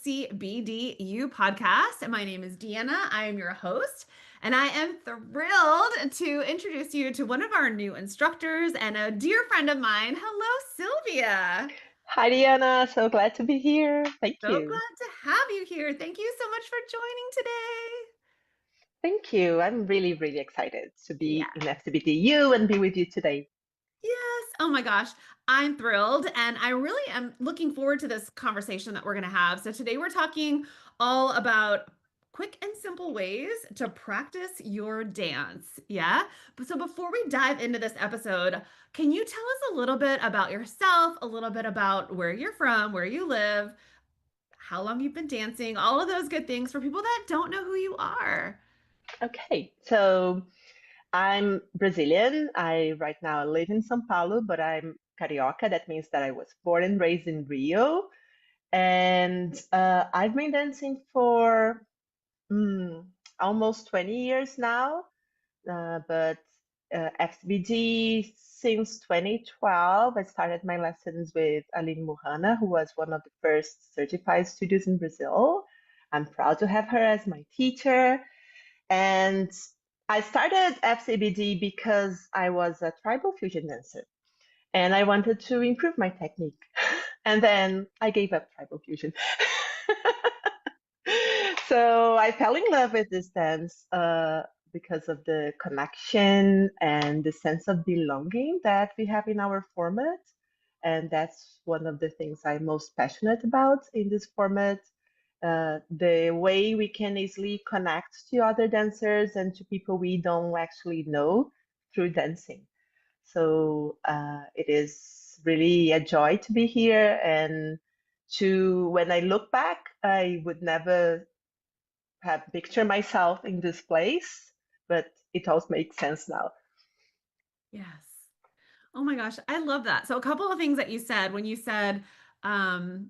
FCBDU podcast. And my name is Deanna. I am your host. And I am thrilled to introduce you to one of our new instructors and a dear friend of mine. Hello, Sylvia. Hi, Diana. So glad to be here. Thank So glad you. to have you here. Thank you so much for joining today. Thank you. I'm really, really excited to be Yeah. in FCBDU and be with you today. Yes. Oh my gosh. I'm thrilled. And I really am looking forward to this conversation that we're going to have. So, today we're talking all about quick and simple ways to practice your dance. Yeah. So, before we dive into this episode, can you tell us a little bit about yourself, a little bit about where you're from, where you live, how long you've been dancing, all of those good things for people that don't know who you are? Okay, so I'm Brazilian. I right now live in São Paulo, but I'm Carioca. That means that I was born and raised in Rio. And I've been dancing for mm, almost 20 years now. But FBD since 2012. I started my lessons with Aline Murrana, who was one of the first certified studios in Brazil. I'm proud to have her as my teacher. And I started FCBD because I was a tribal fusion dancer and I wanted to improve my technique. And then I gave up tribal fusion. So I fell in love with this dance because of the connection and the sense of belonging that we have in our format. And that's one of the things I'm most passionate about in this format. The way we can easily connect to other dancers and to people we don't actually know through dancing. So it is really a joy to be here. And when I look back, I would never have pictured myself in this place, but it all makes sense now. Yes. Oh my gosh, I love that. So, a couple of things that you said when you said, um,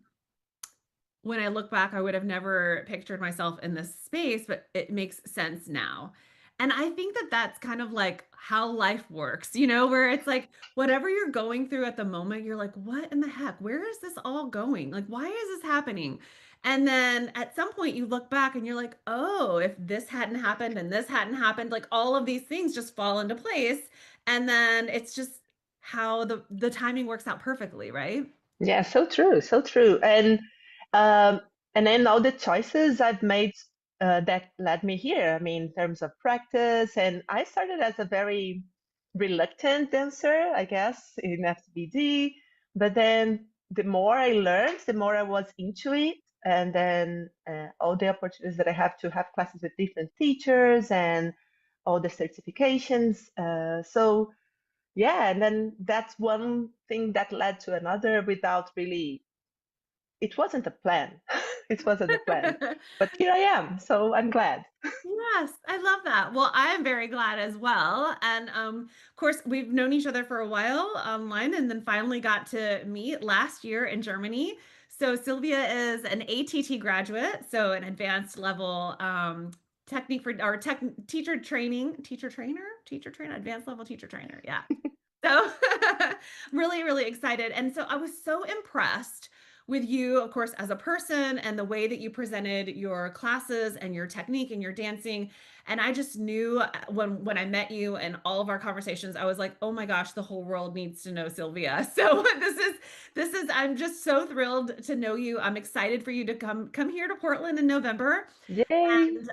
when I look back, I would have never pictured myself in this space, but it makes sense now. And I think that that's kind of like how life works, where it's like whatever you're going through at the moment, you're like, what in the heck? Where is this all going? Like, why is this happening? And then at some point you look back and you're like, oh, if this hadn't happened and this hadn't happened, like all of these things just fall into place. And then it's just how the timing works out perfectly, right? Yeah, so true, so true. Um, and then all the choices I've made that led me here. I mean, in terms of practice, and I started as a very reluctant dancer, I guess, in FBD. But then the more I learned, the more I was into it. And then all the opportunities that I have to have classes with different teachers and all the certifications. So yeah, and then that's one thing that led to another without really, it wasn't a plan. It wasn't a plan. But here I am, so I'm glad. Yes, I love that. Well, I am very glad as well. And of course, we've known each other for a while online and then finally got to meet last year in Germany. So Sylvia is an ATT graduate, so an advanced level technique for or tech teacher trainer, advanced level teacher trainer. Yeah. So really, really excited. And so I was so impressed with you, of course, as a person and the way that you presented your classes and your technique and your dancing. And I just knew when I met you and all of our conversations, I was like, oh my gosh, the whole world needs to know Sylvia. So this is I'm just so thrilled to know you. I'm excited for you to come here to Portland in November Yay!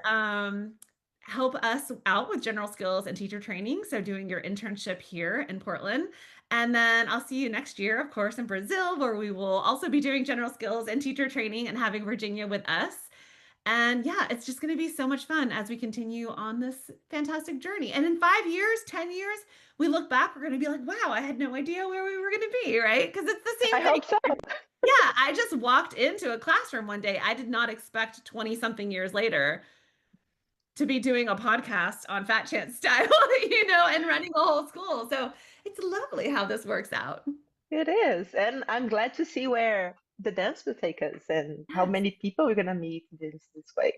and help us out with general skills and teacher training. So, doing your internship here in Portland. And then I'll see you next year, of course, in Brazil, where we will also be doing general skills and teacher training and having Virginia with us. And yeah, it's just going to be so much fun as we continue on this fantastic journey. And in 5 years, 10 years, we look back, we're going to be like, wow, I had no idea where we were going to be, right? Because it's the I same hope so. thing. Yeah, I just walked into a classroom one day. I did not expect 20 something years later to be doing a podcast on Fat Chance style, and running a whole school. So it's lovely how this works out. It is. And I'm glad to see where the dance will take us and how Yes, many people we're going to meet this way.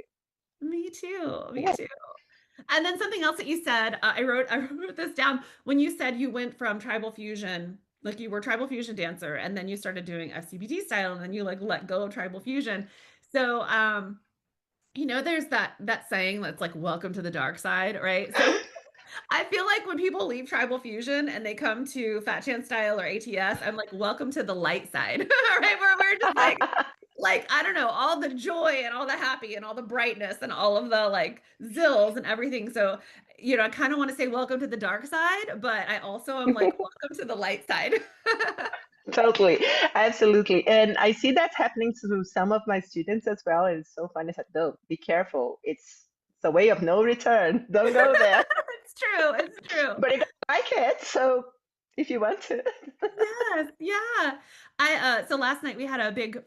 me too. Me Yeah. too. And then something else that you said, I wrote this down when you said you went from tribal fusion, like you were tribal fusion dancer, and then you started doing FCBD style, and then you like let go of tribal fusion. So, there's that saying that's like welcome to the dark side, right? So I feel like when people leave Tribal Fusion and they come to Fat Chance Style or ATS, I'm like, welcome to the light side, right? Where we're just like I don't know, all the joy and all the happy and all the brightness and all of the like zills and everything. So, I kind of want to say welcome to the dark side, but I also am like, welcome to the light side. Totally, absolutely. And I see that happening to some of my students as well. It's so funny. I said, no, be careful. It's a way of no return. Don't go there. It's true. It's true. But you don't like it, so if you want to. Yes, yeah. So last night we had a big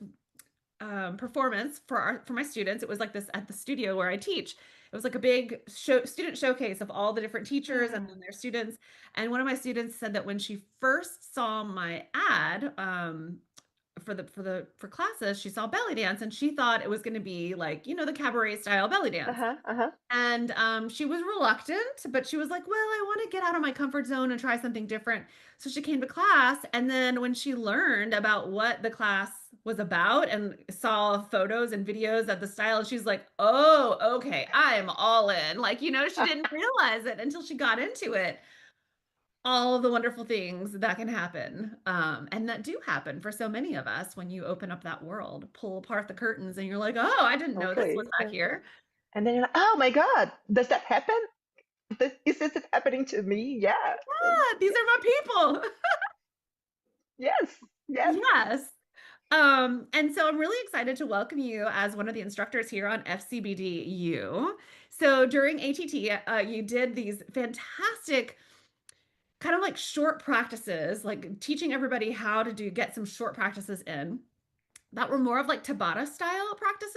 performance for my students. It was like this at the studio where I teach. It was like a big student showcase of all the different teachers and then their students. And one of my students said that when she first saw my ad for classes, she saw belly dance and she thought it was going to be like, the cabaret style belly dance. Uh-huh, uh-huh. And she was reluctant, but she was like, well, I want to get out of my comfort zone and try something different. So she came to class. And then when she learned about what the class was about and saw photos and videos of the style, she's like, oh, okay, I am all in. Like, she didn't realize it until she got into it. All of the wonderful things that can happen, and that do happen for so many of us when you open up that world, pull apart the curtains, and you're like, oh, I didn't know this was Totally. back here. And then you're like, oh my God, does that happen? Is this happening to me? Yeah. Yeah, these are my people. Yes, yes. Yes. And so I'm really excited to welcome you as one of the instructors here on FCBDU. So during ATT, you did these fantastic kind of like short practices, like teaching everybody how to get some short practices in that were more of like Tabata style practices.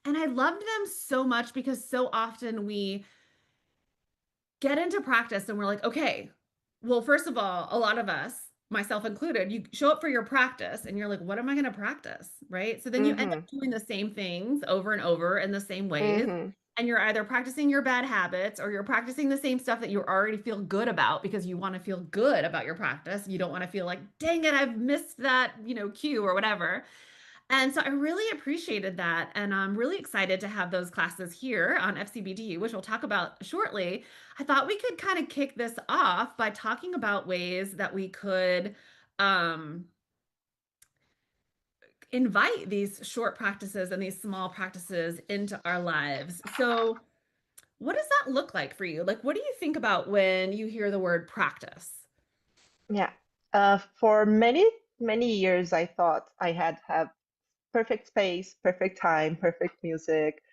And I loved them so much because so often we get into practice and we're like, okay, well, first of all, a lot of us, myself included, you show up for your practice and you're like, what am I going to practice? Right. So then you end up Mm-hmm. doing the same things over and over in the same ways. Mm-hmm. And you're either practicing your bad habits or you're practicing the same stuff that you already feel good about because you want to feel good about your practice. You don't want to feel like, dang it, I've missed that, cue or whatever. And so I really appreciated that. And I'm really excited to have those classes here on FCBD, which we'll talk about shortly. I thought we could kind of kick this off by talking about ways that we could um, invite these short practices and these small practices into our lives. So, what does that look like for you? Like, what do you think about when you hear the word practice? Yeah. For many, many years, I thought I had to have perfect space, perfect time, perfect music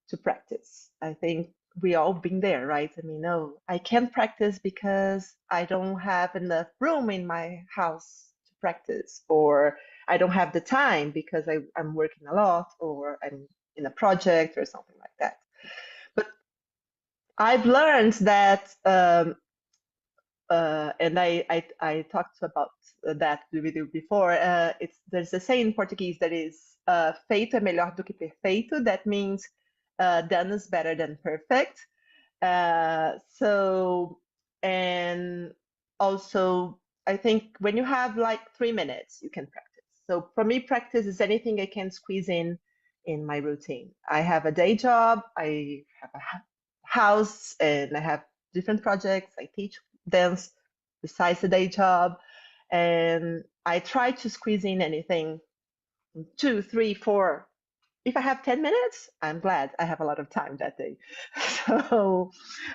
to practice. I think we all been there, right? I mean, no, I can't practice because I don't have enough room in my house to practice, or I don't have the time because I'm working a lot, or I'm in a project or something like that. But I've learned that and I talked about that with you before. There's a saying in Portuguese that is feito é melhor do que perfeito. That means done is better than perfect. So and also I think when you have like 3 minutes, you can practice. So for me, practice is anything I can squeeze in my routine. I have a day job, I have a house, and I have different projects. I teach dance besides the day job, and I try to squeeze in anything, two, three, four. If I have 10 minutes, I'm glad I have a lot of time that day. So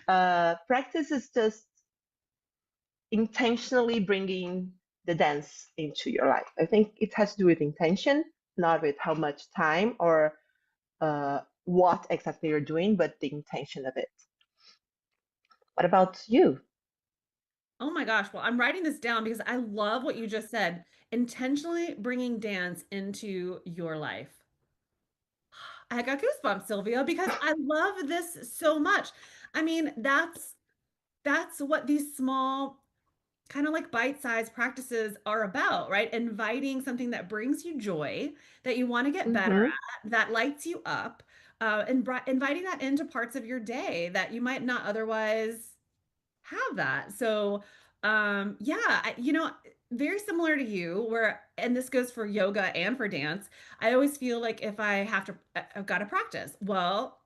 practice is just intentionally bringing the dance into your life. I think it has to do with intention, not with how much time or what exactly you're doing, but the intention of it. What about you? Oh my gosh. Well, I'm writing this down because I love what you just said. Intentionally bringing dance into your life. I got goosebumps, Sylvia, because I love this so much. I mean, that's what these small kind of like bite-sized practices are about, right? Inviting something that brings you joy, that you want to get better Mm-hmm. at, that lights you up, and inviting that into parts of your day that you might not otherwise have that. So, yeah, very similar to you, where, and this goes for yoga and for dance. I always feel like if I have to, I've got to practice. Well,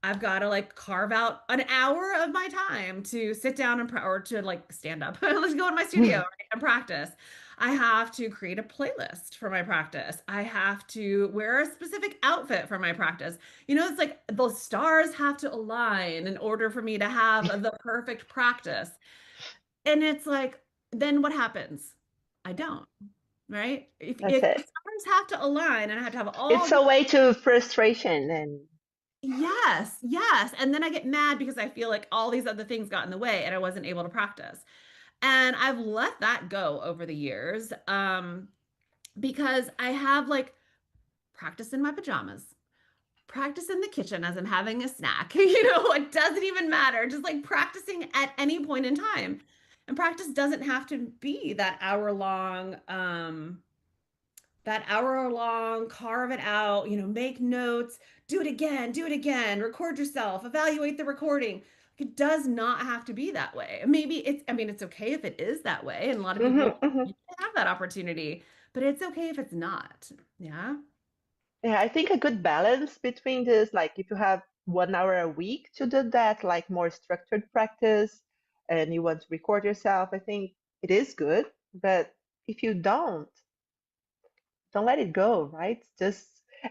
I've got to like carve out an hour of my time to sit down and, or to like stand up. Let's go in my studio, right, and practice. I have to create a playlist for my practice. I have to wear a specific outfit for my practice. You know, it's like the stars have to align in order for me to have the perfect practice. And it's like, then what happens? I don't, right? That's If the it. stars have to align and I have to have all It's the, a way to frustration and yes, yes. And then I get mad because I feel like all these other things got in the way and I wasn't able to practice. And I've let that go over the years, because I have like practice in my pajamas, practice in the kitchen as I'm having a snack. It doesn't even matter. Just like practicing at any point in time. And practice doesn't have to be that hour long, carve it out, make notes, do it again, record yourself, evaluate the recording. It does not have to be that way. Maybe I mean, it's okay if it is that way. And a lot of hmm people hmm have that opportunity, but it's okay if it's not. Yeah. yeah, I think a good balance between this, like if you have 1 hour a week to do that, like more structured practice, and you want to record yourself, I think it is good. But if you don't let it go, right? Just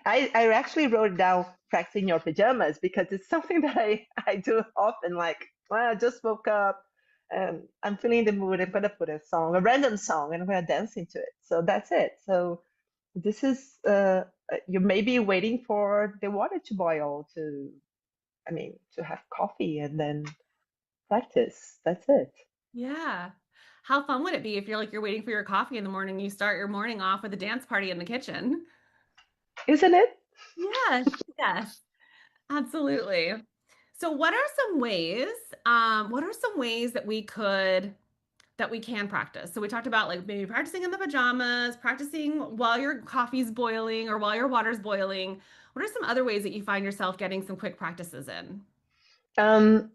I actually wrote down practicing your pajamas because it's something that I do often. Like, well, I just woke up and I'm feeling the mood. I'm gonna put a song, a random song, and I'm gonna dance into it. So that's it. So this is you may be waiting for the water to boil to, I mean, to have coffee and then practice. That's it. Yeah. How fun would it be if you're waiting for your coffee in the morning, you start your morning off with a dance party in the kitchen? Isn't it? Yes, yes, absolutely. So what are some ways that we can practice? So we talked about like maybe practicing in the pajamas, practicing while your coffee's boiling or while your water's boiling. What are some other ways that you find yourself getting some quick practices in? Um,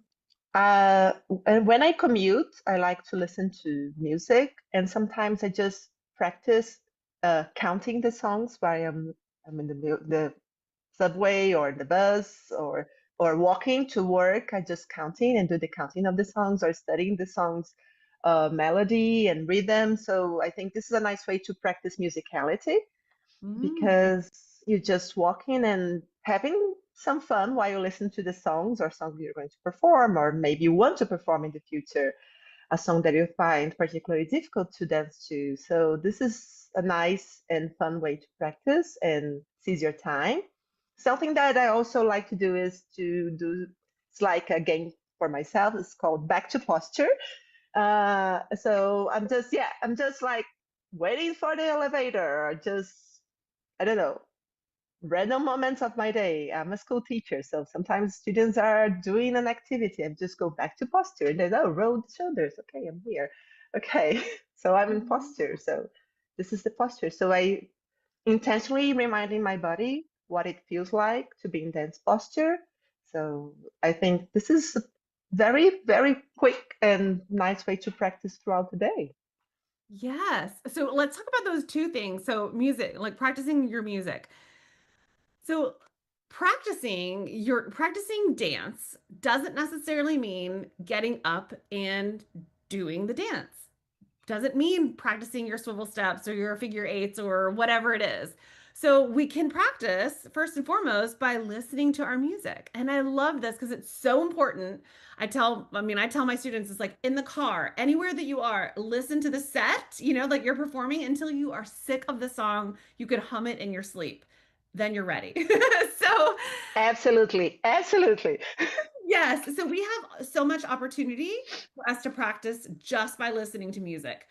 Uh, and when I commute, I like to listen to music, and sometimes I just practice counting the songs while I'm in the subway or the bus or walking to work. I just counting and do the counting of the songs or studying the songs melody and rhythm. So I think this is a nice way to practice musicality Mm. because you're just walking and having some fun while you listen to the songs or songs you're going to perform, or maybe you want to perform in the future a song that you find particularly difficult to dance to. So this is a nice and fun way to practice and seize your time. Something that I also like to do is to do, it's like a game for myself. It's called back to posture. So I'm just like waiting for the elevator or just, I don't know, random moments of my day. I'm a school teacher, so sometimes students are doing an activity and just go back to posture and they oh, roll the shoulders. Okay, I'm here. Okay, so I'm in posture. So this is the posture. So I intentionally reminding my body what it feels like to be in dance posture. So I think this is a very, very quick and nice way to practice throughout the day. Yes. So let's talk about those two things. So music, like practicing your music. So practicing dance doesn't necessarily mean getting up and doing the dance. Doesn't mean practicing your swivel steps or your figure eights or whatever it is. So we can practice first and foremost by listening to our music. And I love this because it's so important. I tell my students, it's like in the car, anywhere that you are, listen to the set, like you're performing until you are sick of the song. You could hum it in your sleep. Then you're ready. So Absolutely, absolutely. yes. So we have so much opportunity for us to practice just by listening to music.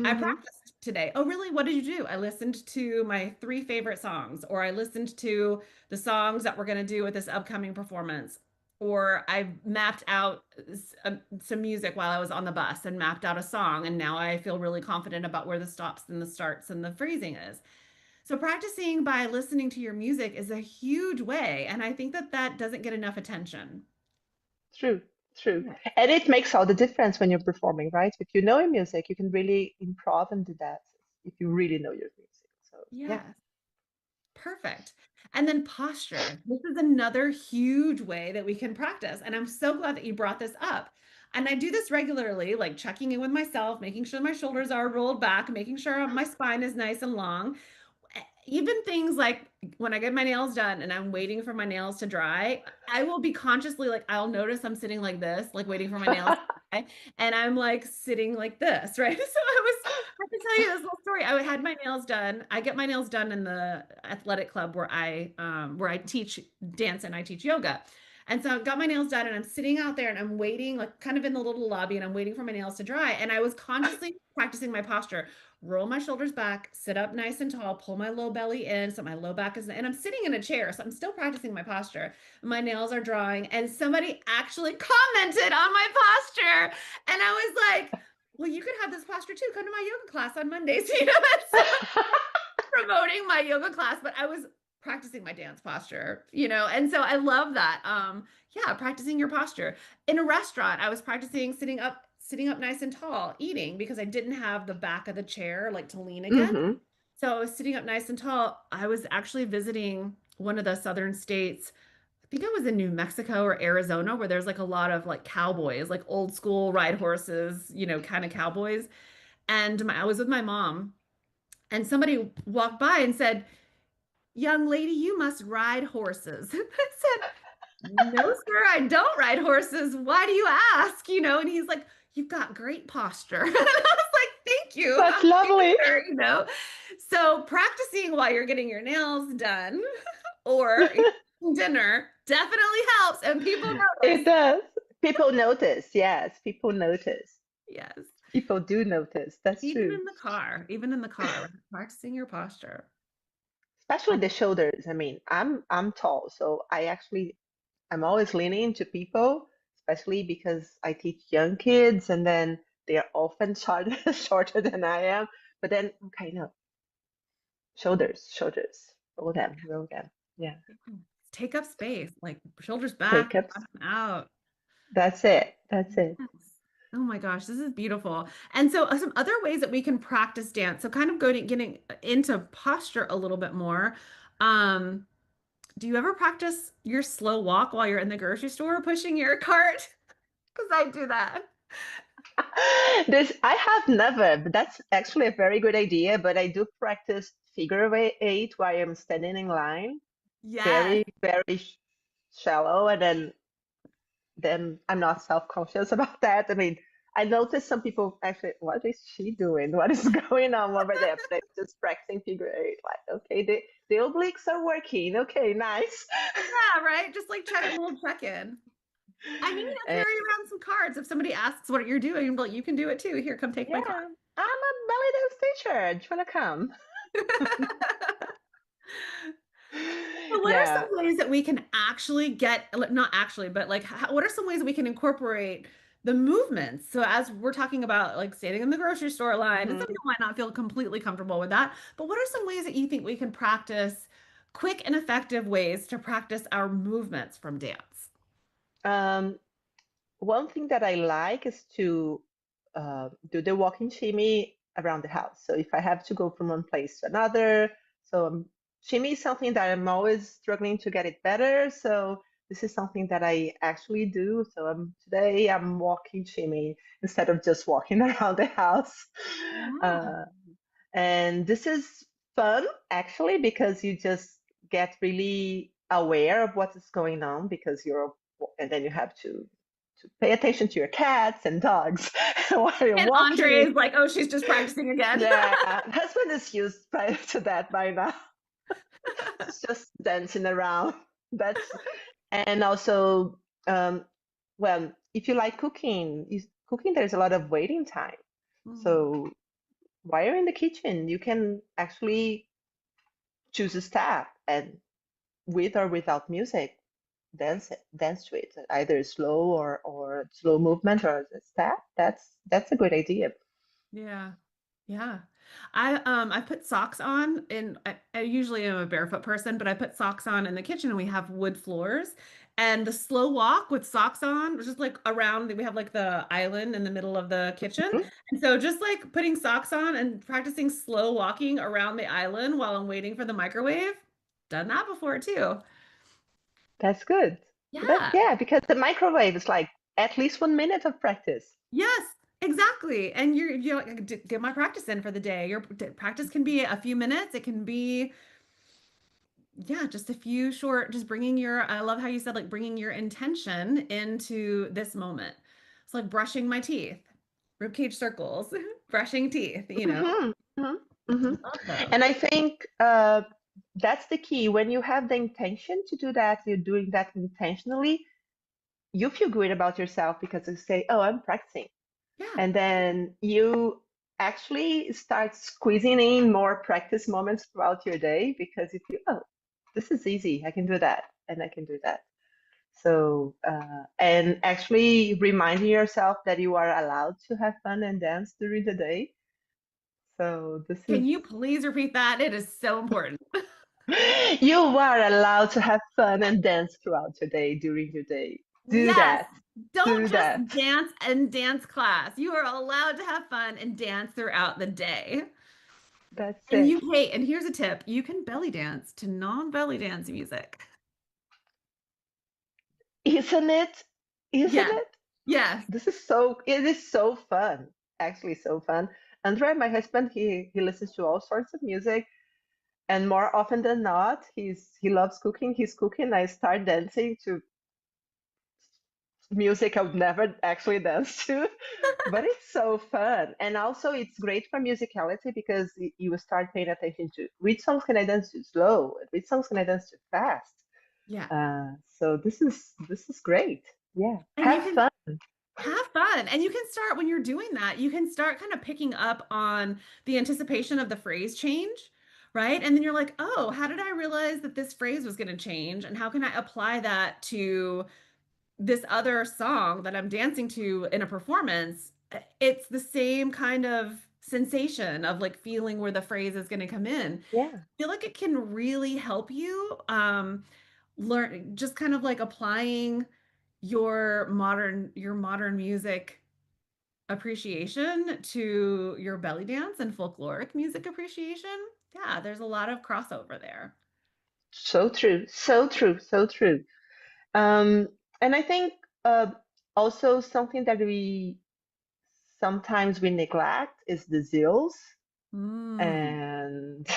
I hmm practiced today. Oh, really? What did you do? I listened to my three favorite songs, or I listened to the songs that we're going to do with this upcoming performance, or I mapped out some music while I was on the bus and mapped out a song. And now I feel really confident about where the stops and the starts and the phrasing is. So practicing by listening to your music is a huge way. And I think that that doesn't get enough attention. True, True. Yeah. And it makes all the difference when you're performing, right? If you know your music, you can really improv and do that if you really know your music. So yeah. Yes. Perfect. And then posture. This is another huge way that we can practice. And I'm so glad that you brought this up. And I do this regularly, like checking in with myself, making sure my shoulders are rolled back, making sure my spine is nice and long. Even things like when I get my nails done and I'm waiting for my nails to dry, I will be consciously like, I'll notice I'm sitting like this, like waiting for my nails to dry, and I'm like sitting like this, right? So I have to tell you this little story. I had my nails done. I get my nails done in the athletic club where I teach dance and I teach yoga. And so I got my nails done and I'm sitting out there and I'm waiting, like kind of in the little lobby, and I'm waiting for my nails to dry. And I was consciously practicing my posture, roll my shoulders back, sit up nice and tall, pull my low belly in so my low back is, and I'm sitting in a chair, so I'm still practicing my posture. My nails are drawing, and somebody actually commented on my posture, and I was like, "Well, you could have this posture too. Come to my yoga class on Mondays." And so promoting my yoga class, but I was practicing my dance posture, and so I love that. Yeah, practicing your posture. In a restaurant, I was practicing sitting up nice and tall, eating because I didn't have the back of the chair like to lean against. Hmm. So I was sitting up nice and tall. I was actually visiting one of the southern states. I think I was in New Mexico or Arizona, where there's like a lot of like cowboys, like old school ride horses, kind of cowboys. And I was with my mom, and somebody walked by and said, "Young lady, you must ride horses." I said, "No, sir, I don't ride horses. Why do you ask?" And he's like, "You've got great posture." And I was like, "Thank you." That's lovely. So practicing while you're getting your nails done or eating dinner definitely helps, and people It notice. does. People notice. Yes, people notice. Yes. People do notice. That's true. Even in the car, right? Practicing your posture. Especially the shoulders. I mean, I'm tall, so I'm always leaning into people, especially because I teach young kids and then they are often shorter shorter than I am. But then okay, no, shoulders. Roll them. Yeah. Take up space, like shoulders Take back, up. bottom out. That's it. That's it. Yes. Oh my gosh, this is beautiful. And so, some other ways that we can practice dance. So, kind of getting into posture a little bit more. Um, do you ever practice your slow walk while you're in the grocery store pushing your cart? Because I do that. This I have never, but that's actually a very good idea. But I do practice figure 8 while I'm standing in line, Yes. very, very shallow, and then I'm not self-conscious about that. I mean, I noticed some people actually, what is she doing? What is going on over there? But I'm just practicing figure 8. Like, okay, the obliques are working. Okay, nice. Yeah, right. Just like check a little check-in. I mean, I'll And carry around some cards. If somebody asks what you're doing, but you can do it too. Here, come take my card. yeah, I'm a belly dance teacher. Do you wanna come? So what are some Yeah. ways that we can actually not actually, but like, what are some ways that we can incorporate the movements? So as we're talking about like standing in the grocery store line, and some Mhm. people might not feel completely comfortable with that, but what are some ways that you think we can practice quick and effective ways to practice our movements from dance? Um, One thing that I like is to do the walking shimmy around the house. So if I have to go from one place to another, shimmy is something that I'm always struggling to get it better. So this is something that I actually do. So today I'm walking shimmy instead of just walking around the house. Yeah. Uh, and this is fun actually because you just get really aware of what is going on because and then you have to pay attention to your cats and dogs while you're And walking. Andre is like, oh, she's just practicing again. Yeah, husband is used to that by now. It's just dancing around. That's and also well, if you like cooking, there's a lot of waiting time. Hmm. So while you're in the kitchen, you can actually choose a step and with or without music, dance to it, either slow or slow movement or a step. That's a good idea. Yeah. Yeah. I put socks on and I usually am a barefoot person, but I put socks on in the kitchen and we have wood floors. And the slow walk with socks on, was just like around, we have like the island in the middle of the kitchen. Mhm. And so just like putting socks on and practicing slow walking around the island while I'm waiting for the microwave. Done that before too. That's good. That Yeah. yeah, because the microwave is like at least 1 minute of practice. Yes, exactly. And you're like, get my practice in for the day. Your practice can be a few minutes. It can be, yeah, just a few short, just bringing your, I love how you said like bringing your intention into this moment. It's like brushing my teeth, ribcage circles, brushing teeth, you know? Hmm. Hmm. Hmm. Love those. And I think that's the key. When you have the intention to do that, you're doing that intentionally, you feel good about yourself because you say, "Oh, I'm practicing." Yeah. And then you actually start squeezing in more practice moments throughout your day because you feel, "Oh, this is easy. I can do that, and I can do that." So, and actually reminding yourself that you are allowed to have fun and dance during the day. So this Can is, you please repeat that? It is so important. you are allowed to have fun and dance throughout your day during your day. Do Yes. that. Don't Do just that. dance in dance class. You are allowed to have fun and dance throughout the day. That's And it. you, hey, and here's a tip. You can belly dance to non-belly dance music. Isn't it? Isn't Yes. it? Yes. It is so fun. Actually, so fun. Andre, my husband, he listens to all sorts of music, and more often than not, he loves cooking. He's cooking. I start dancing to music I would never actually dance to, but it's so fun. And also, it's great for musicality because you start paying attention to which songs can I dance too slow, and which songs can I dance too fast. Yeah. So this is great. Yeah, And have you can fun. have fun. And you can start when you're doing that, you can start kind of picking up on the anticipation of the phrase change, right? And then you're like, oh, how did I realize that this phrase was going to change? And how can I apply that to this other song that I'm dancing to in a performance? It's the same kind of sensation of like feeling where the phrase is going to come in. Yeah. I feel like it can really help you learn just kind of like applying your modern music appreciation to your belly dance and folkloric music appreciation. Yeah, there's a lot of crossover there. So true, so true, so true. Um, and I think uh, also something that we sometimes we neglect is the zills. Mm, And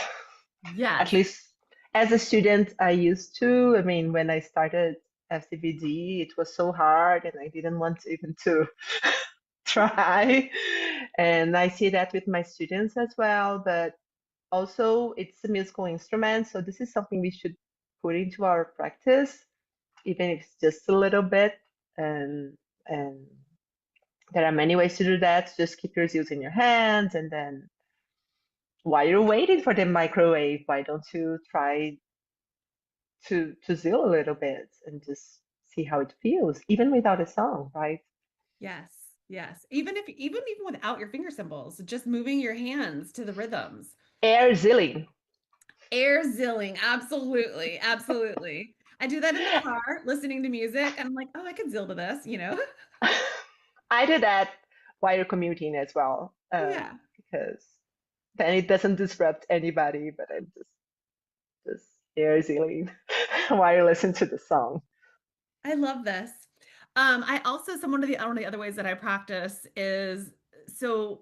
at yes. least as a student, I used to. I mean, when I started FCBD, it was so hard, and I didn't want even to try. And I see that with my students as well. But also, it's a musical instrument, so this is something we should put into our practice even if it's just a little bit. And there are many ways to do that. Just keep yours using your hands, and then while you're waiting for the microwave, why don't you try to zill a little bit and just see how it feels, even without a song, right? Yes. Yes. Even without your finger symbols, just moving your hands to the rhythms. Air zilling. Air zilling. Absolutely. Absolutely. I do that in the car, listening to music, and I'm like, oh, I could zill to this, you know? I do that while you're commuting as well, Yeah. because then it doesn't disrupt anybody, but I'm just air zilling while you listen to the song. I love this. I also, some one of the other ways that I practice is so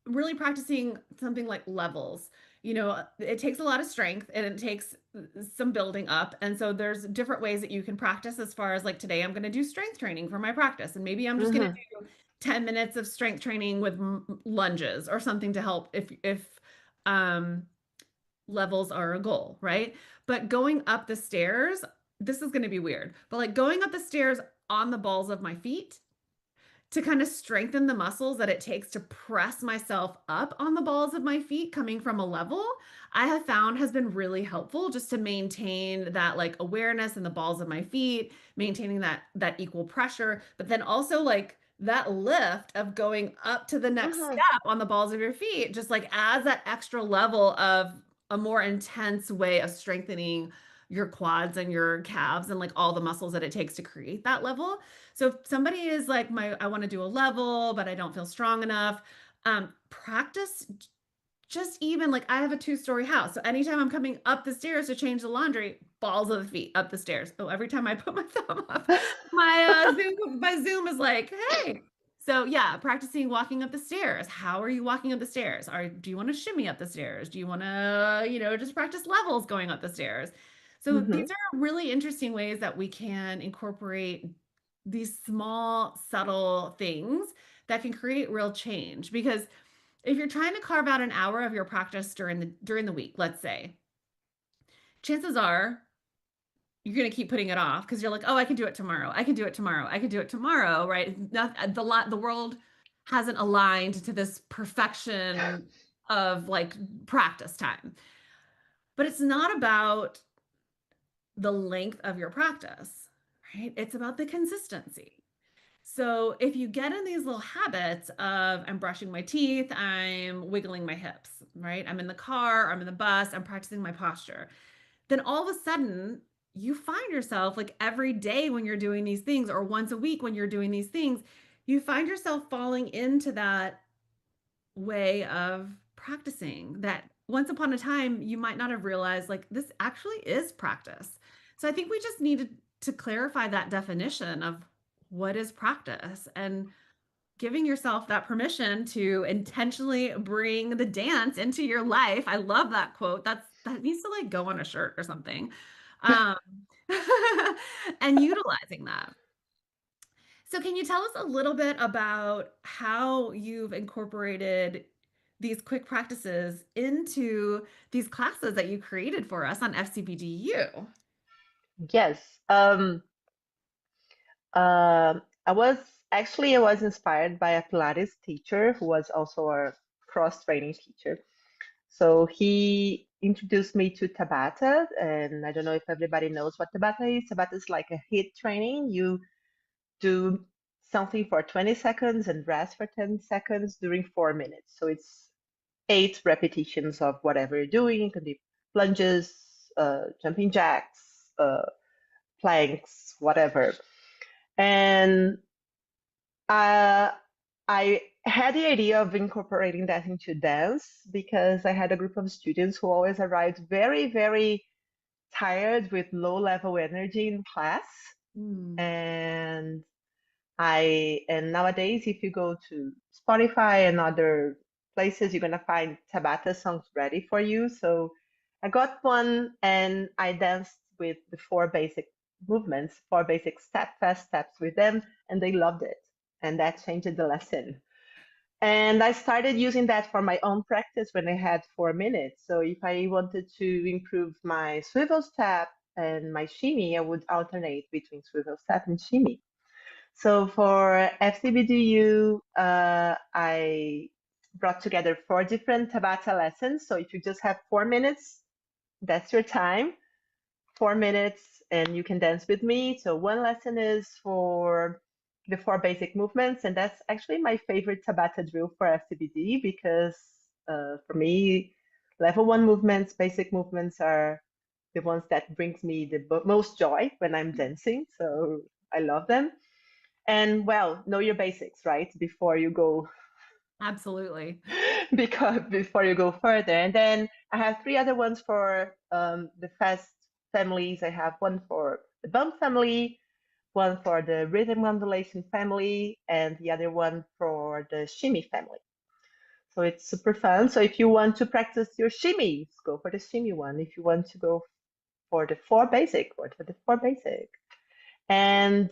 really practicing something like levels. You know, it takes a lot of strength and it takes some building up. And so there's different ways that you can practice as far as like today I'm going to do strength training for my practice. And maybe I'm just going to Hmm. do 10 minutes of strength training with lunges or something to help if um levels are a goal, right? But going up the stairs, this is going to be weird, but like going up the stairs on the balls of my feet to kind of strengthen the muscles that it takes to press myself up on the balls of my feet coming from a level, I have found has been really helpful just to maintain that like awareness in the balls of my feet, maintaining that equal pressure, but then also like that lift of going up to the next Uh-huh. step on the balls of your feet just like adds that extra level of a more intense way of strengthening your quads and your calves and like all the muscles that it takes to create that level. So if somebody is like I want to do a level but I don't feel strong enough, practice just even like I have a two-story house. So anytime I'm coming up the stairs to change the laundry, balls of the feet up the stairs. Oh, every time I put my thumb up, my Zoom is like, hey. So yeah, practicing walking up the stairs. How are you walking up the stairs? Do you want to shimmy up the stairs? Do you want to, just practice levels going up the stairs? So these Hmm. are really interesting ways that we can incorporate these small, subtle things that can create real change because if you're trying to carve out an hour of your practice during the week, let's say, chances are you're going to keep putting it off because you're like, oh, I can do it tomorrow. I can do it tomorrow. I can do it tomorrow, right? Not, the world hasn't aligned to this perfection of like practice time. But it's not about the length of your practice, right? It's about the consistency. So if you get in these little habits of I'm brushing my teeth, I'm wiggling my hips, right? I'm in the car, I'm in the bus, I'm practicing my posture. Then all of a sudden, you find yourself like every day when you're doing these things or once a week when you're doing these things, you find yourself falling into that way of practicing that once upon a time you might not have realized like this actually is practice. So I think we just needed to clarify that definition of what is practice and giving yourself that permission to intentionally bring the dance into your life. I love that quote. That needs to like go on a shirt or something. Um and utilizing that. So can you tell us a little bit about how you've incorporated these quick practices into these classes that you created for us on FCBDU? Yes. I was I was inspired by a Pilates teacher who was also a cross training teacher. So he introduced me to Tabata, and I don't know if everybody knows what Tabata is. Tabata is like a HIIT training. You do something for 20 seconds and rest for 10 seconds during 4 minutes. So it's 8 repetitions of whatever you're doing. It can be lunges, jumping jacks, planks, whatever. And uh, I had the idea of incorporating that into dance because I had a group of students who always arrived very, very tired with low level energy in class. Mm. And and nowadays, if you go to Spotify and other places, you're gonna find Tabata songs ready for you. So I got one and I danced with the 4 basic movements, 4 basic fast steps with them, and they loved it. And that changed the lesson. And I started using that for my own practice when I had 4 minutes. So if I wanted to improve my swivel step and my shimmy, I would alternate between swivel step and shimmy. So for FCBDU, I brought together 4 different Tabata lessons. So if you just have 4 minutes, that's your time. 4 minutes, and you can dance with me. So one lesson is for the 4 basic movements, and that's actually my favorite Tabata drill for FCBD because for me, level 1 movements, basic movements are the ones that brings me the most joy when I'm dancing. So I love them. And well, know your basics, right? Before you go Absolutely. because before you go further. And then I have 3 other ones for the fast families. I have one for the bump family, one for the rhythm modulation family, and the other one for the shimmy family. So it's super fun. So if you want to practice your shimmies, go for the shimmy one. If you want to go for the 4 basic, go for the 4 basic. And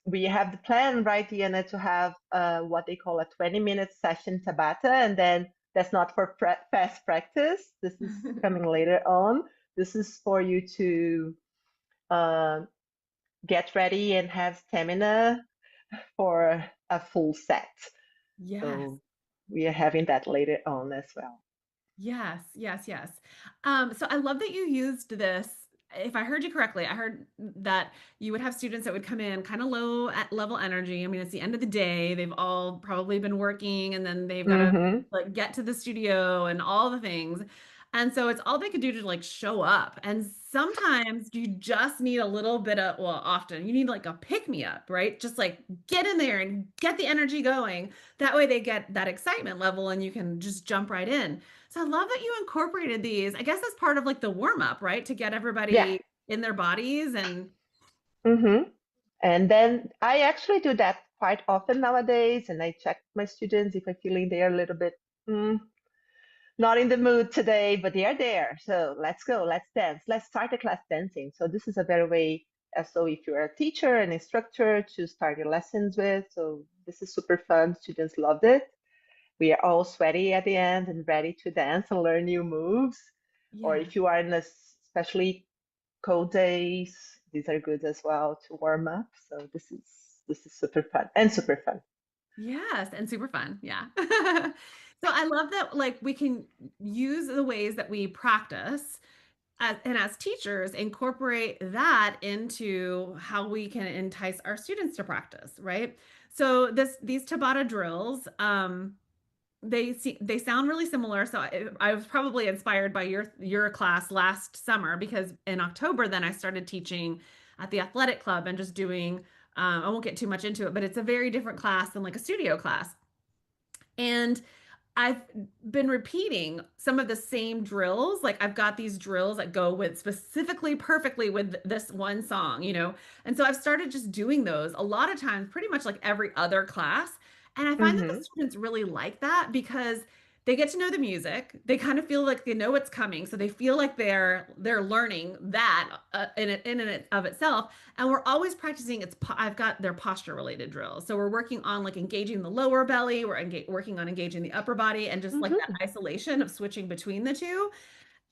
we have the plan, right, Diana, to have what they call a 20-minute session Tabata. And then that's not for fast practice. This is coming later on. This is for you to uh, get ready and have stamina for a full set. Yes. So we are having that later on as well. Yes, yes, yes. So I love that you used this if I heard you correctly, I heard that you would have students that would come in kind of low at level energy. I mean, it's the end of the day. They've all probably been working and then they've got to Mm-hmm. like get to the studio and all the things. And so it's all they could do to like show up. And sometimes you just need a little bit of, well, often you need like a pick me up, right? Just like get in there and get the energy going. That way they get that excitement level and you can just jump right in. So I love that you incorporated these. I guess as part of like the warm up, right? To get Yeah. everybody in their bodies and Mm-hmm. And then I actually do that quite often nowadays, and I check my students if I'm feeling they're a little bit mm, not in the mood today, but they are there. So let's go, let's dance, let's start the class dancing. So this is a better way. So if you're a teacher, an instructor, to start your lessons with. So this is super fun. Students loved it. We are all sweaty at the end and ready to dance and learn new moves. Or yeah. if you are in a especially cold days, these are good as well to warm up. So this is super fun and super fun. Yes, and super fun. Yeah. So I love that like we can use the ways that we practice and as teachers incorporate that into how we can entice our students to practice, right? So these Tabata drills, they sound really similar. So I was probably inspired by your class last summer because in October then I started teaching at the athletic club and just doing I won't get too much into it, but it's a very different class than like a studio class. And I've been repeating some of the same drills. Like I've got these drills that go with specifically perfectly with this one song, you know? And so I've started just doing those a lot of times, pretty much like every other class. And I find that the Mm-hmm. students really like that because they get to know the music. They kind of feel like they know what's coming, so they feel like they're learning that in and of itself. And we're always practicing. I've got their posture related drills, so we're working on like engaging the lower belly. We're working on engaging the upper body, and just like that Mm-hmm. isolation of switching between the two.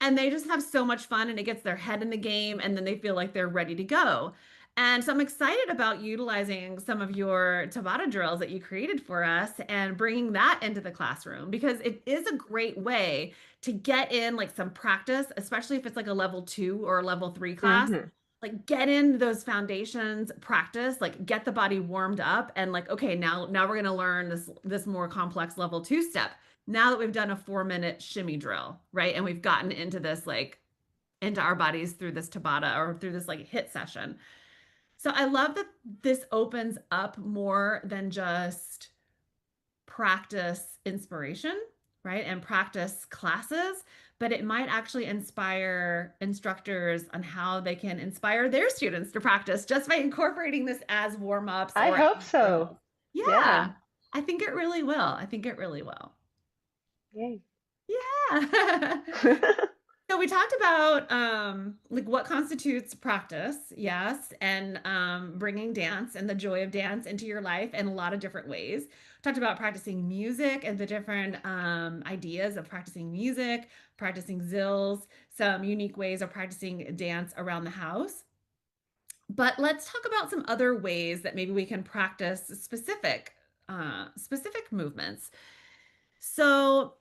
And they just have so much fun and it gets their head in the game and then they feel like they're ready to go. And so I'm excited about utilizing some of your Tabata drills that you created for us and bringing that into the classroom because it is a great way to get in like some practice, especially if it's like a level 2 or a level 3 class. Mm-hmm. Like get in those foundations, practice, like get the body warmed up and like okay, now we're going to learn this more complex level 2 step now that we've done a 4 minute shimmy drill, right? And we've gotten into this like into our bodies through this Tabata or through this like hit session. So I love that this opens up more than just practice inspiration, right? And practice classes, but it might actually inspire instructors on how they can inspire their students to practice just by incorporating this as warm-ups I or hope as so. drills. Yeah, Yeah. I think it really will. I think it really will. Yay. Yeah. So we talked about like what constitutes practice, yes, and bringing dance and the joy of dance into your life in a lot of different ways. Talked about practicing music and the different ideas of practicing music, practicing zills, some unique ways of practicing dance around the house. But let's talk about some other ways that maybe we can practice specific movements. So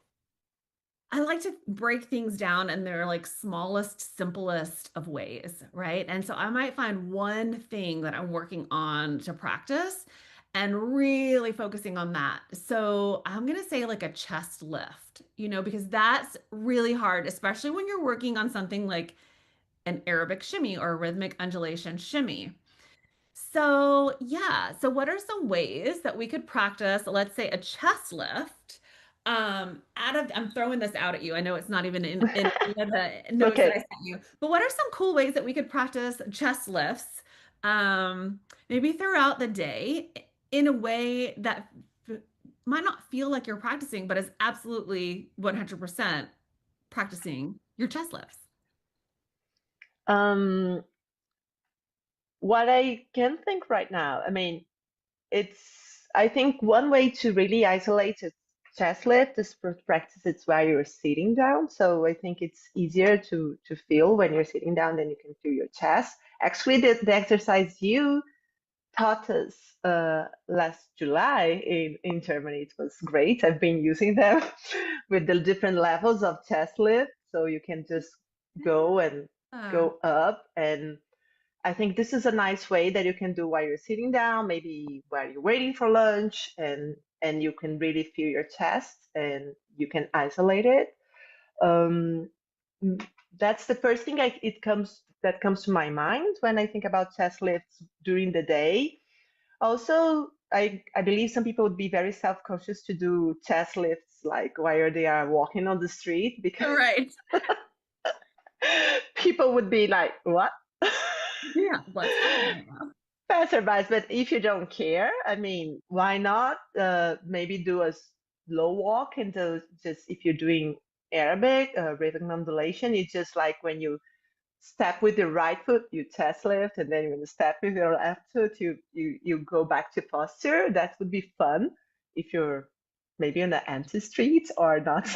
I like to break things down in their like smallest, simplest of ways, right? And so I might find one thing that I'm working on to practice and really focusing on that. So I'm going to say like a chest lift, because that's really hard, especially when you're working on something like an Arabic shimmy or a rhythmic undulation shimmy. So, yeah. So, what are some ways that we could practice, let's say, a chest lift? I'm throwing this out at you. I know it's not even in any of the It's notes that I okay. sent you, but what are some cool ways that we could practice chest lifts, maybe throughout the day in a way that might not feel like you're practicing, but is absolutely 100% practicing your chest lifts? Um, what I can think right now, I mean, I think one way to really isolate a chest lift is to practice it while you're sitting down. So I think it's easier to feel when you're sitting down than you can feel your chest. Actually, the exercise you taught us last July in Germany, it was great. I've been using them with the different levels of chest lift. So you can just go and Yeah. go up. And I think this is a nice way that you can do while you're sitting down, maybe while you're waiting for lunch, and you can really feel your chest and you can isolate it. Um, that's the first thing that comes to my mind when I think about chest lifts during the day. Also, I believe some people would be very self-conscious to do chest lifts like while they are walking on the street because Right. people would be like, "What?" Yeah. What's happening right now? Passerbys. But if you don't care, I mean, why not? Maybe do a slow walk and just if you're doing Arabic, rhythm undulation, it's just like when you step with your right foot, you chest lift, and then when you step with your left foot, you go back to posture. That would be fun if you're maybe on the empty streets or not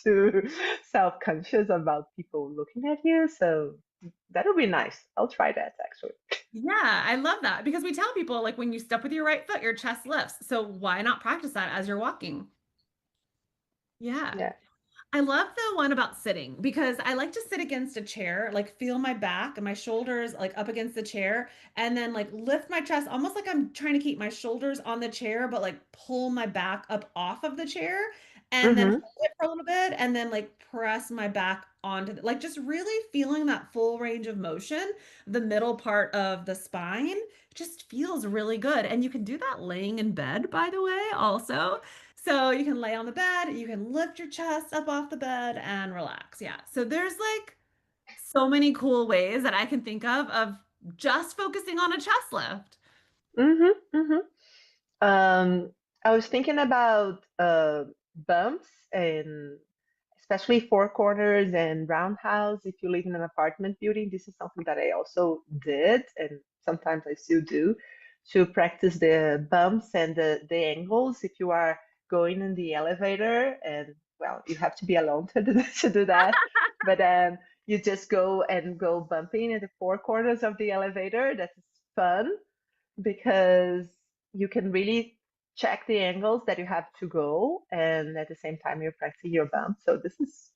too self-conscious about people looking at you. So that would be nice. I'll try that actually. Yeah, I love that because we tell people like when you step with your right foot, your chest lifts. So why not practice that as you're walking? Yeah. Yeah. I love the one about sitting because I like to sit against a chair, like feel my back and my shoulders like up against the chair, and then like lift my chest almost like I'm trying to keep my shoulders on the chair, but like pull my back up off of the chair and then Mm-hmm. hold it for a little bit and then like press my back onto like just really feeling that full range of motion. The middle part of the spine just feels really good. And you can do that laying in bed, by the way, also. So you can lay on the bed, you can lift your chest up off the bed and relax. Yeah. So there's like so many cool ways that I can think of just focusing on a chest lift. Mm-hmm. Mm-hmm. Um, I was thinking about bumps and especially four corners and roundhouse. If you live in an apartment building, this is something that I also did, and sometimes I still do, to practice the bumps and the angles. If you are going in the elevator, and well, you have to be alone to to do that, but you just go and go bumping in the four corners of the elevator. That is fun because you can really check the angles that you have to go, and at the same time you're practicing your bump. So this is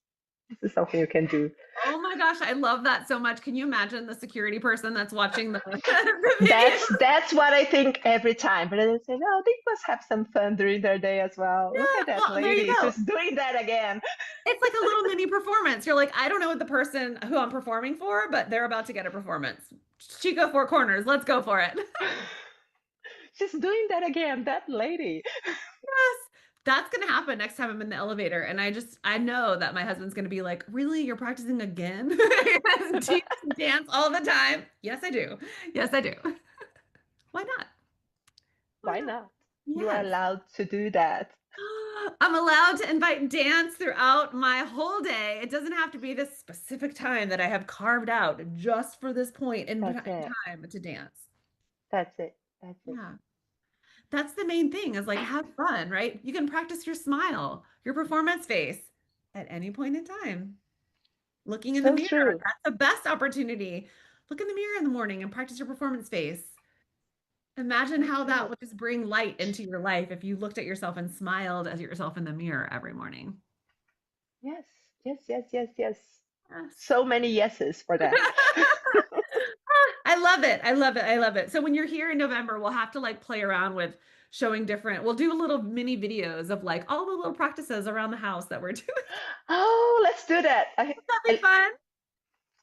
something you can do. Oh my gosh, I love that so much. Can you imagine the security person that's watching the video? That's what I think every time. But then I say, no, they must have some fun during their day as well. Look at Yeah, that well, there you lady. go. She's doing that again. It's like a little mini performance. You're like, I don't know what the person who I'm performing for, but they're about to get a performance. Chico Four Corners, let's go for it. She's doing that again. That lady. Yes, that's gonna happen next time I'm in the elevator. And I know that my husband's gonna be like, really? You're practicing again? Do you dance all the time? Yes, I do. Yes, I do. Why not? Why Why not? not? You are Yes. allowed to do that. I'm allowed to invite dance throughout my whole day. It doesn't have to be this specific time that I have carved out just for this point in That's it. time to dance. That's it. That's it. Yeah. That's the main thing is like have fun, right? You can practice your smile, your performance face at any point in time. Looking in the So mirror, true. that's the best opportunity. Look in the mirror in the morning and practice your performance face. Imagine So how that true. would just bring light into your life if you looked at yourself and smiled at yourself in the mirror every morning. Yes. Yes. Yes. Yes. Yes. Yes. So many yeses for that. I love it. I love it. I love it. So when you're here in November, we'll have to like play around with showing different, we'll do little mini videos of like all the little practices around the house that we're doing. Oh, let's do that. That'd be fun.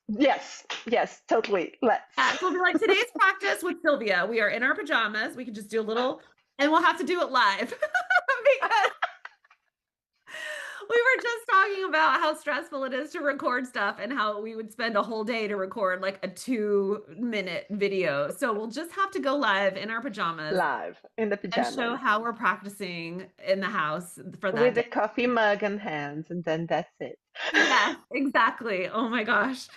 Yes, yes, totally. Let's. Yeah, so we'll be like today's practice with Sylvia. We are in our pajamas. We can just do a little, and we'll have to do it live because we were just talking about how stressful it is to record stuff and how we would spend a whole day to record like a 2-minute video. So we'll just have to go live in our pajamas Live in the and show pajamas how we're practicing in the house for that with day. the coffee mug in hands, and then that's it. Yes, exactly. Oh my gosh.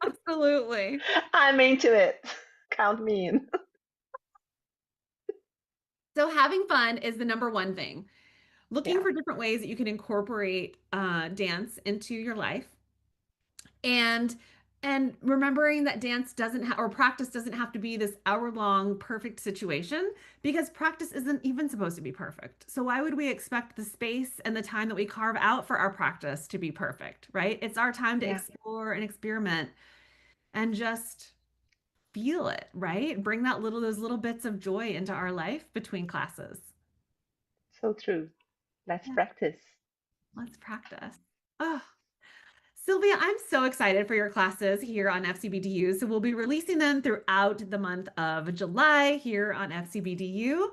Absolutely. I'm into it. Count me in. So having fun is the number one thing. Looking Yeah, for different ways that you can incorporate dance into your life and remembering that dance doesn't or practice doesn't have to be this hour-long perfect situation because practice isn't even supposed to be perfect. So why would we expect the space and the time that we carve out for our practice to be perfect, right? It's our time to yeah. explore and experiment. and just feel it, right? Bring those little bits of joy into our life between classes. So true. Let's Yeah, practice. let's practice. Oh, Sylvia, I'm so excited for your classes here on FCBDU. So we'll be releasing them throughout the month of July here on FCBDU.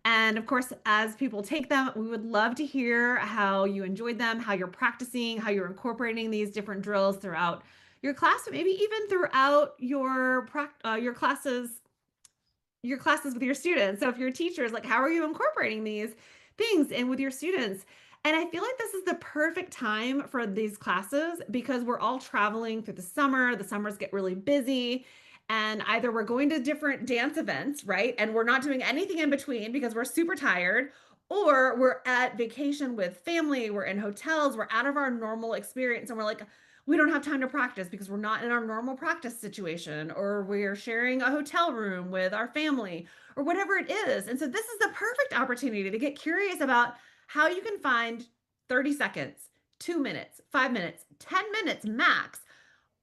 And of course, as people take them, we would love to hear how you enjoyed them, how you're practicing, how you're incorporating these different drills throughout your class, maybe even throughout your classes with your students. So if you're teachers, like how are you incorporating these things in with your students? And I feel like this is the perfect time for these classes because we're all traveling through the summer. The summers get really busy. And either we're going to different dance events, right? And we're not doing anything in between because we're super tired, or we're at vacation with family, we're in hotels, we're out of our normal experience, and we're like, we don't have time to practice because we're not in our normal practice situation, or we're sharing a hotel room with our family, or whatever it is. And so this is the perfect opportunity to get curious about how you can find 30 seconds, 2 minutes, 5 minutes, 10 minutes max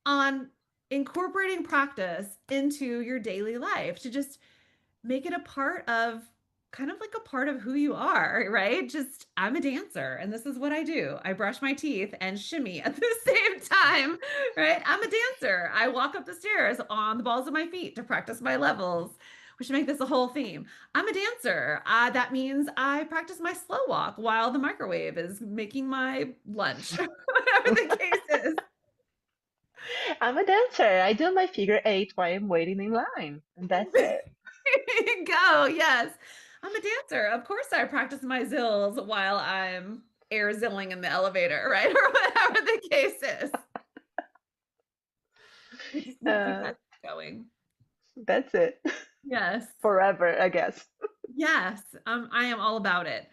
on incorporating practice into your daily life to just make it a part of kind of like a part of who you are, right? Just I'm a dancer and this is what I do. I brush my teeth and shimmy at the same time, right? I'm a dancer. I walk up the stairs on the balls of my feet to practice my levels. We should make this a whole theme. I'm a dancer. That means I practice my slow walk while the microwave is making my lunch, whatever the case is. I'm a dancer. I do my figure eight while I'm waiting in line, and that's it. There you go. Yes. I'm a dancer. Of course, I practice my zills while I'm air zilling in the elevator, right? Or whatever the case is. We just need to keep Uh, that going. that's it. Yes. Forever, I guess. Yes. I am all about it.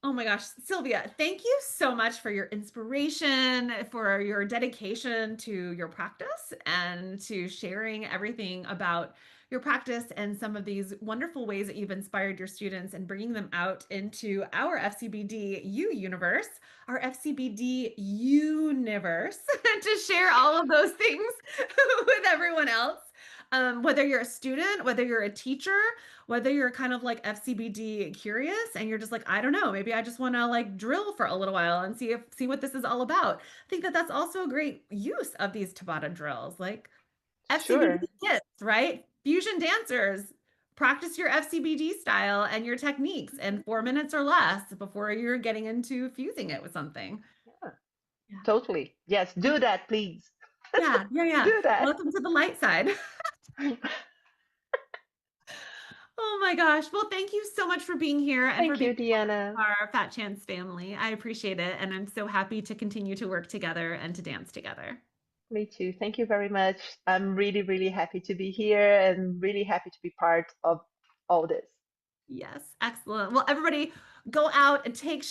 Oh my gosh, Sylvia, thank you so much for your inspiration, for your dedication to your practice, and to sharing everything about your practice and some of these wonderful ways that you've inspired your students and bringing them out into our FCBD U universe, our FCBD universe, to share all of those things with everyone else. Whether you're a student, whether you're a teacher, whether you're kind of like FCBD curious and you're just like, I don't know, maybe I just want to like drill for a little while and see what this is all about. I think that that's also a great use of these Tabata drills, like FCBD Sure. kits, right? Fusion dancers, practice your FCBD style and your techniques in 4 minutes or less before you're getting into fusing it with something. Yeah, Yeah. totally. Yes, do that, please. Yeah, yeah, yeah. Do that. Welcome to the light side. Oh my gosh. Well, thank you so much for being here and for Thank being you, Deanna. our Fat Chance family. I appreciate it. And I'm so happy to continue to work together and to dance together. Me too. Thank you very much. I'm really, really happy to be here and really happy to be part of all this. Yes, excellent. Well, everybody go out and take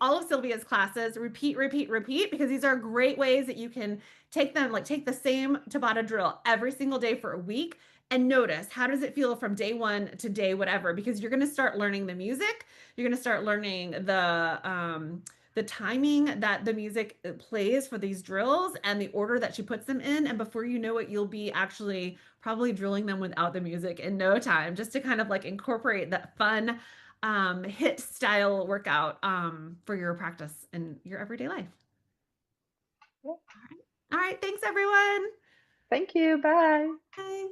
all of Sylvia's classes, repeat, repeat, repeat, because these are great ways that you can take them, like take the same Tabata drill every single day for a week and notice how does it feel from day one to day whatever, because you're going to start learning the music, you're going to start learning the timing that the music plays for these drills and the order that she puts them in, and before you know it, you'll be actually probably drilling them without the music in no time, just to kind of like incorporate that fun hit style workout for your practice in your everyday life. Yeah. All right. All right. Thanks, everyone. Thank you. Bye. Bye.